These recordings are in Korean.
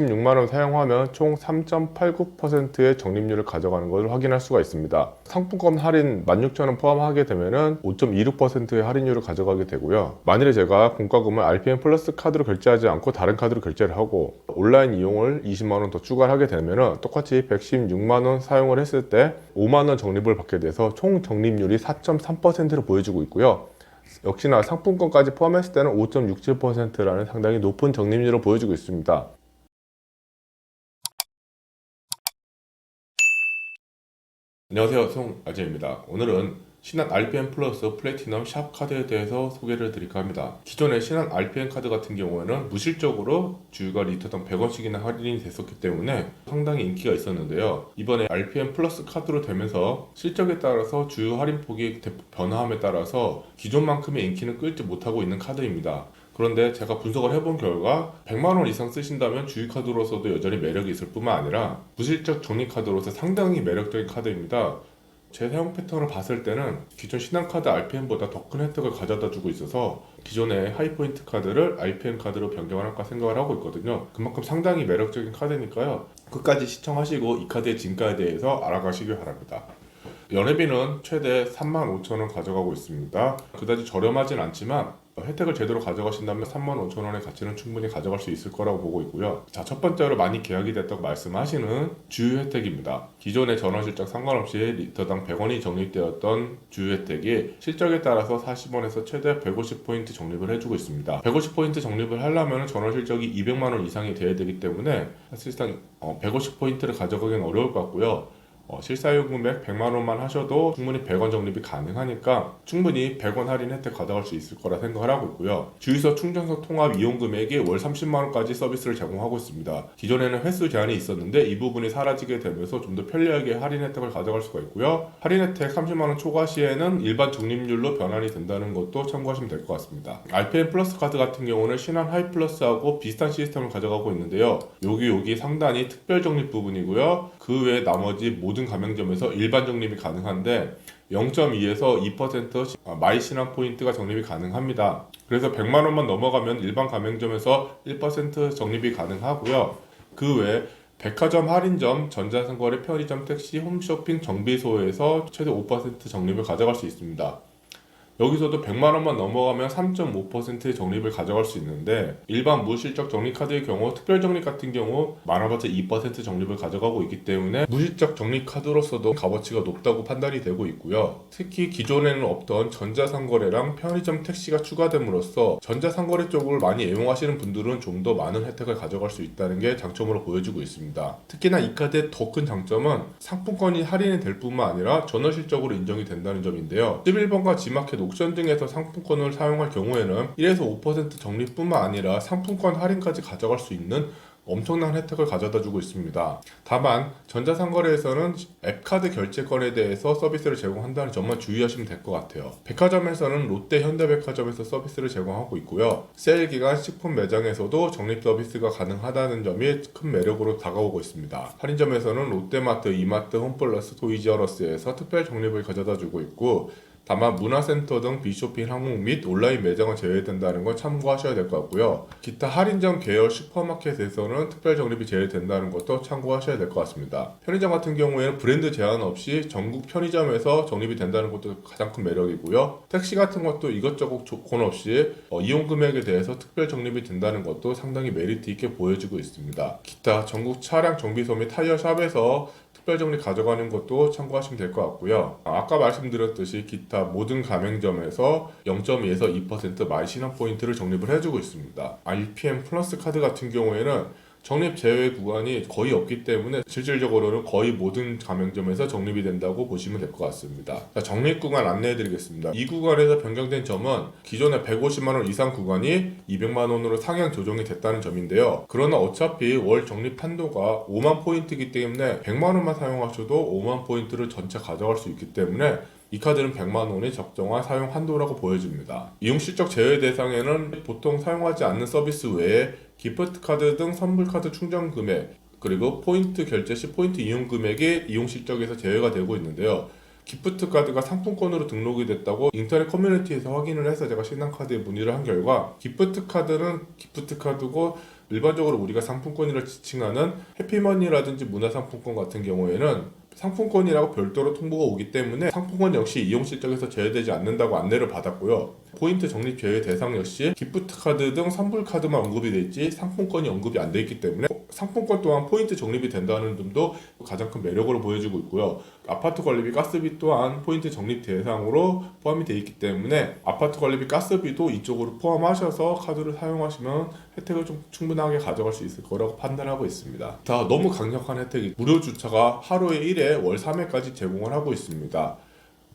16만원 사용하면 총 3.89%의 적립률을 가져가는 것을 확인할 수가 있습니다. 상품권 할인 16,000원 포함하게 되면 5.26%의 할인율을 가져가게 되고요. 만일에 제가 공과금을 RPM 플러스 카드로 결제하지 않고 다른 카드로 결제를 하고 온라인 이용을 20만원 더 추가를 하게 되면 똑같이 116만원 사용을 했을 때 5만원 적립을 받게 돼서 총 적립률이 4.3%를 보여주고 있고요. 역시나 상품권까지 포함했을 때는 5.67%라는 상당히 높은 적립률을 보여주고 있습니다. 안녕하세요, 송아재입니다. 오늘은 신한 RPM 플러스 플래티넘 샵 카드에 대해서 소개를 드릴까 합니다. 기존의 신한 RPM 카드 같은 경우에는 무실적으로 주유가 리터당 100원씩이나 할인이 됐었기 때문에 상당히 인기가 있었는데요. 이번에 RPM 플러스 카드로 되면서 실적에 따라서 주유 할인 폭이 변화함에 따라서 기존만큼의 인기는 끌지 못하고 있는 카드입니다. 그런데 제가 분석을 해본 결과 100만원 이상 쓰신다면 주유카드로서도 여전히 매력이 있을 뿐만 아니라 무실적 적립카드로서 상당히 매력적인 카드입니다. 제 사용 패턴을 봤을 때는 기존 신한카드 RPM보다 더 큰 혜택을 가져다 주고 있어서 기존의 하이포인트 카드를 RPM 카드로 변경을 할까 생각을 하고 있거든요. 그만큼 상당히 매력적인 카드니까요. 끝까지 시청하시고 이 카드의 진가에 대해서 알아가시길 바랍니다. 연회비는 최대 35,000원 가져가고 있습니다. 그다지 저렴하진 않지만 혜택을 제대로 가져가신다면 35,000원의 가치는 충분히 가져갈 수 있을 거라고 보고 있고요. 자, 첫 번째로 많이 계약이 됐다고 말씀하시는 주유 혜택입니다. 기존의 전원 실적 상관없이 리터당 100원이 적립되었던 주유 혜택이 실적에 따라서 40원에서 최대 150포인트 적립을 해주고 있습니다. 150포인트 적립을 하려면 전원 실적이 200만원 이상이 돼야 되기 때문에 사실상 150포인트를 가져가기는 어려울 것 같고요. 실사용 금액 100만원만 하셔도 충분히 100원 적립이 가능하니까 충분히 100원 할인 혜택 가져갈 수 있을 거라 생각을 하고 있고요. 주유소 충전소 통합 이용 금액이 월 30만원까지 서비스를 제공하고 있습니다. 기존에는 횟수 제한이 있었는데 이 부분이 사라지게 되면서 좀 더 편리하게 할인 혜택을 가져갈 수가 있고요. 할인 혜택 30만원 초과 시에는 일반 적립률로 변환이 된다는 것도 참고하시면 될 것 같습니다. RPM 플러스 카드 같은 경우는 신한 하이 플러스하고 비슷한 시스템을 가져가고 있는데요. 여기 상단이 특별 적립 부분이고요. 그 외에 나머지 모든 가맹점에서 일반 적립이 가능한데 0.2에서 2% 마이 신한 포인트가 적립이 가능합니다. 그래서 100만원만 넘어가면 일반 가맹점에서 1% 적립이 가능하고요. 그 외에 백화점, 할인점, 전자상거래, 편의점, 택시, 홈쇼핑, 정비소에서 최대 5% 적립을 가져갈 수 있습니다. 여기서도 100만원만 넘어가면 3.5%의 적립을 가져갈 수 있는데 일반 무실적 적립카드의 경우 특별 적립 같은 경우 많아봤자 2% 적립을 가져가고 있기 때문에 무실적 적립카드로서도 값어치가 높다고 판단이 되고 있고요. 특히 기존에는 없던 전자상거래랑 편의점 택시가 추가됨으로써 전자상거래 쪽을 많이 애용하시는 분들은 좀 더 많은 혜택을 가져갈 수 있다는 게 장점으로 보여지고 있습니다. 특히나 이 카드의 더 큰 장점은 상품권이 할인이 될 뿐만 아니라 전원 실적으로 인정이 된다는 점인데요. 11번가 G마켓 옥션 등에서 상품권을 사용할 경우에는 1에서 5% 적립뿐만 아니라 상품권 할인까지 가져갈 수 있는 엄청난 혜택을 가져다 주고 있습니다. 다만 전자상거래에서는 앱카드 결제권에 대해서 서비스를 제공한다는 점만 주의하시면 될 것 같아요. 백화점에서는 롯데 현대백화점에서 서비스를 제공하고 있고요. 세일기간 식품 매장에서도 적립 서비스가 가능하다는 점이 큰 매력으로 다가오고 있습니다. 할인점에서는 롯데마트, 이마트, 홈플러스, 토이지어러스에서 특별 적립을 가져다 주고 있고 다만 문화센터 등 비쇼핑 항목 및 온라인 매장은 제외된다는 건 참고하셔야 될 것 같고요. 기타 할인점 계열 슈퍼마켓에서는 특별 적립이 제외된다는 것도 참고하셔야 될 것 같습니다. 편의점 같은 경우에는 브랜드 제한 없이 전국 편의점에서 적립이 된다는 것도 가장 큰 매력이고요. 택시 같은 것도 이것저것 조건 없이 이용 금액에 대해서 특별 적립이 된다는 것도 상당히 메리트 있게 보여지고 있습니다. 기타 전국 차량 정비소 및 타이어 샵에서 특별 적립 가져가는 것도 참고하시면 될 것 같고요. 아까 말씀드렸듯이 기타 모든 가맹점에서 0.2에서 2% 마이 신한 포인트를 적립을 해주고 있습니다. RPM 플러스 카드 같은 경우에는 적립 제외 구간이 거의 없기 때문에 실질적으로는 거의 모든 가맹점에서 적립이 된다고 보시면 될 것 같습니다. 자, 적립 구간 안내해 드리겠습니다. 이 구간에서 변경된 점은 기존에 150만원 이상 구간이 200만원으로 상향 조정이 됐다는 점인데요. 그러나 어차피 월 적립 한도가 5만 포인트이기 때문에 100만원만 사용하셔도 5만 포인트를 전체 가져갈 수 있기 때문에 이 카드는 100만원이 적정한 사용 한도라고 보여집니다. 이용 실적 제외 대상에는 보통 사용하지 않는 서비스 외에 기프트 카드 등 선물 카드 충전 금액 그리고 포인트 결제 시 포인트 이용 금액이 이용 실적에서 제외가 되고 있는데요. 기프트 카드가 상품권으로 등록이 됐다고 인터넷 커뮤니티에서 확인을 해서 제가 신한카드에 문의를 한 결과 기프트 카드는 기프트 카드고 일반적으로 우리가 상품권이라 지칭하는 해피머니라든지 문화상품권 같은 경우에는 상품권이라고 별도로 통보가 오기 때문에 상품권 역시 이용 실적에서 제외되지 않는다고 안내를 받았고요. 포인트 적립 제외 대상 역시 기프트 카드 등 선불 카드만 언급이 돼 있지 상품권이 언급이 안 돼 있기 때문에 상품권 또한 포인트 적립이 된다는 점도 가장 큰 매력으로 보여지고 있고요. 아파트 관리비, 가스비 또한 포인트 적립 대상으로 포함이 되어 있기 때문에 아파트 관리비, 가스비도 이쪽으로 포함하셔서 카드를 사용하시면 혜택을 좀 충분하게 가져갈 수 있을 거라고 판단하고 있습니다. 다 너무 강력한 혜택이 무료 주차가 하루에 1회, 월 3회까지 제공을 하고 있습니다.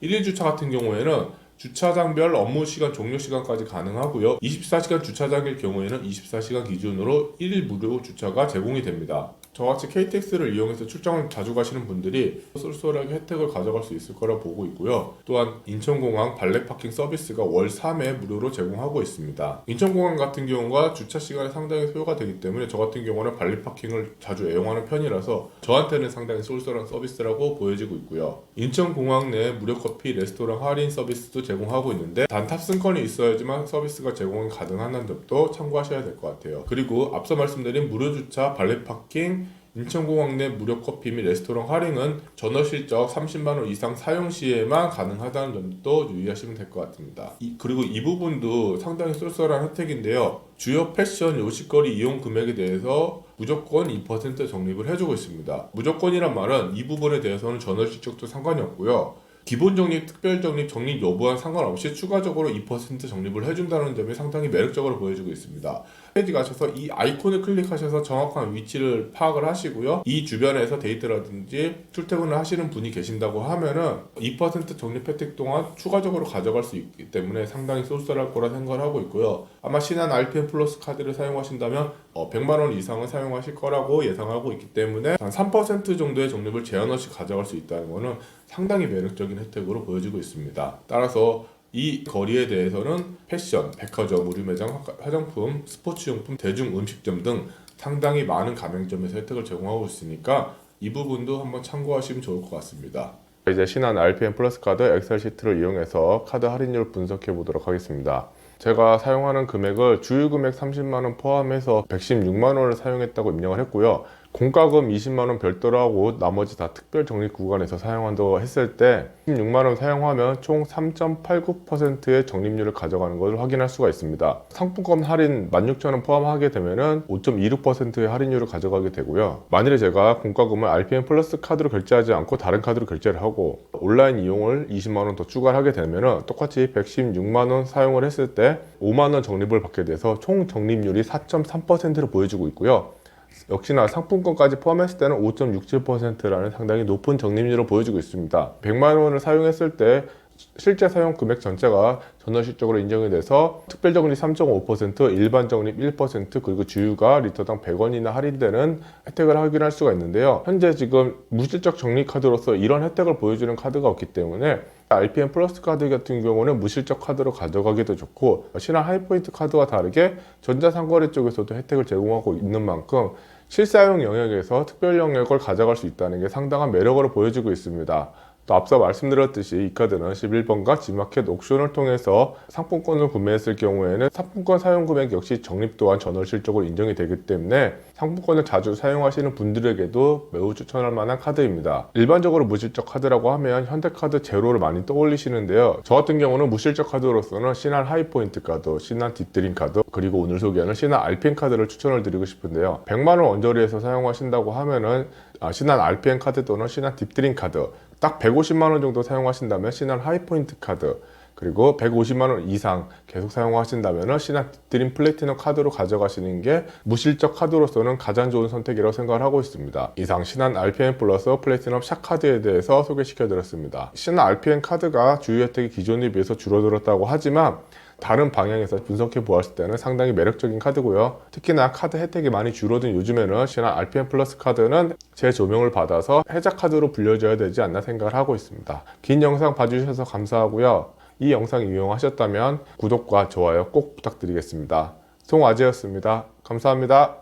1일 주차 같은 경우에는 주차장별 업무 시간 종료 시간까지 가능하고요. 24시간 주차장일 경우에는 24시간 기준으로 1일 무료 주차가 제공이 됩니다. 저같이 KTX를 이용해서 출장을 자주 가시는 분들이 쏠쏠하게 혜택을 가져갈 수 있을 거라 보고 있고요. 또한 인천공항 발렛 파킹 서비스가 월 3회 무료로 제공하고 있습니다. 인천공항 같은 경우가 주차 시간이 상당히 소요가 되기 때문에 저 같은 경우는 발렛 파킹을 자주 애용하는 편이라서 저한테는 상당히 쏠쏠한 서비스라고 보여지고 있고요. 인천공항 내 무료 커피, 레스토랑 할인 서비스도 제공하고 있는데 단 탑승권이 있어야지만 서비스가 제공이 가능한 점도 참고하셔야 될 것 같아요. 그리고 앞서 말씀드린 무료 주차, 발렛 파킹, 인천공항 내 무료 커피 및 레스토랑 할인은 전월 실적 30만원 이상 사용 시에만 가능하다는 점도 유의하시면 될 것 같습니다. 그리고 이 부분도 상당히 쏠쏠한 혜택인데요. 주요 패션, 요식거리 이용 금액에 대해서 무조건 2% 적립을 해주고 있습니다. 무조건이란 말은 이 부분에 대해서는 전월 실적도 상관이 없고요. 기본 적립, 특별 적립, 적립 여부와 상관없이 추가적으로 2% 적립을 해준다는 점이 상당히 매력적으로 보여지고 있습니다. 페이지 가셔서 이 아이콘을 클릭하셔서 정확한 위치를 파악을 하시고요. 이 주변에서 데이트라든지 출퇴근을 하시는 분이 계신다고 하면은 2% 적립 혜택 동안 추가적으로 가져갈 수 있기 때문에 상당히 쏠쏠할 거라 생각을 하고 있고요. 아마 신한 RPM 플러스 카드를 사용하신다면 100만원 이상은 사용하실 거라고 예상하고 있기 때문에 한 3% 정도의 적립을 제한 없이 가져갈 수 있다는 것은 상당히 매력적인 혜택으로 보여지고 있습니다. 따라서 이 거리에 대해서는 패션, 백화점, 의류매장, 화장품, 스포츠용품, 대중음식점 등 상당히 많은 가맹점에서 혜택을 제공하고 있으니까 이 부분도 한번 참고하시면 좋을 것 같습니다. 이제 신한 RPM 플러스 카드 엑셀 시트를 이용해서 카드 할인율 분석해 보도록 하겠습니다. 제가 사용하는 금액을 주유금액 30만원 포함해서 116만원을 사용했다고 입력을 했고요. 공과금 20만원 별도로 하고 나머지 다 특별 적립 구간에서 사용한다고 했을 때 16만원 사용하면 총 3.89%의 적립률을 가져가는 것을 확인할 수가 있습니다. 상품권 할인 16,000원 포함하게 되면 5.26%의 할인율을 가져가게 되고요. 만일에 제가 공과금을 RPM 플러스 카드로 결제하지 않고 다른 카드로 결제를 하고 온라인 이용을 20만원 더 추가를 하게 되면 똑같이 116만원 사용을 했을 때 5만원 적립을 받게 돼서 총 적립률이 4.3%로 보여지고 있고요. 역시나 상품권까지 포함했을 때는 5.67%라는 상당히 높은 적립률을 보여주고 있습니다. 100만원을 사용했을 때 실제 사용 금액 전체가 전월 실적으로 인정이 돼서 특별 적립 3.5%, 일반 적립 1%, 그리고 주유가 리터당 100원이나 할인되는 혜택을 확인할 수가 있는데요. 현재 지금 무실적 적립 카드로서 이런 혜택을 보여주는 카드가 없기 때문에 RPM 플러스 카드 같은 경우는 무실적 카드로 가져가기도 좋고 신한 하이포인트 카드와 다르게 전자상거래 쪽에서도 혜택을 제공하고 있는 만큼 실사용 영역에서 특별 영역을 가져갈 수 있다는 게 상당한 매력으로 보여지고 있습니다. 또 앞서 말씀드렸듯이 이 카드는 11번가 G마켓 옥션을 통해서 상품권을 구매했을 경우에는 상품권 사용 금액 역시 적립 또한 전월 실적으로 인정이 되기 때문에 상품권을 자주 사용하시는 분들에게도 매우 추천할 만한 카드입니다. 일반적으로 무실적 카드라고 하면 현대카드 제로를 많이 떠올리시는데요. 저 같은 경우는 무실적 카드로서는 신한 하이포인트 카드, 신한 딥드림 카드, 그리고 오늘 소개하는 신한 RPM 카드를 추천을 드리고 싶은데요. 100만원 언저리에서 사용하신다고 하면은 신한 RPM 카드 또는 신한 딥드림 카드 딱 150만원 정도 사용하신다면 신한 하이포인트 카드, 그리고 150만원 이상 계속 사용하신다면 신한 딥드림 플래티넘 카드로 가져가시는 게 무실적 카드로서는 가장 좋은 선택이라고 생각을 하고 있습니다. 이상 신한 RPM 플러스 플래티넘 샵 카드에 대해서 소개시켜 드렸습니다. 신한 RPM 카드가 주요 혜택이 기존에 비해서 줄어들었다고 하지만 다른 방향에서 분석해 보았을 때는 상당히 매력적인 카드고요. 특히나 카드 혜택이 많이 줄어든 요즘에는 신한 RPM 플러스 카드는 재조명을 받아서 혜자 카드로 불려줘야 되지 않나 생각을 하고 있습니다. 긴 영상 봐주셔서 감사하고요. 이 영상 유용하셨다면 구독과 좋아요 꼭 부탁드리겠습니다. 송아재였습니다. 감사합니다.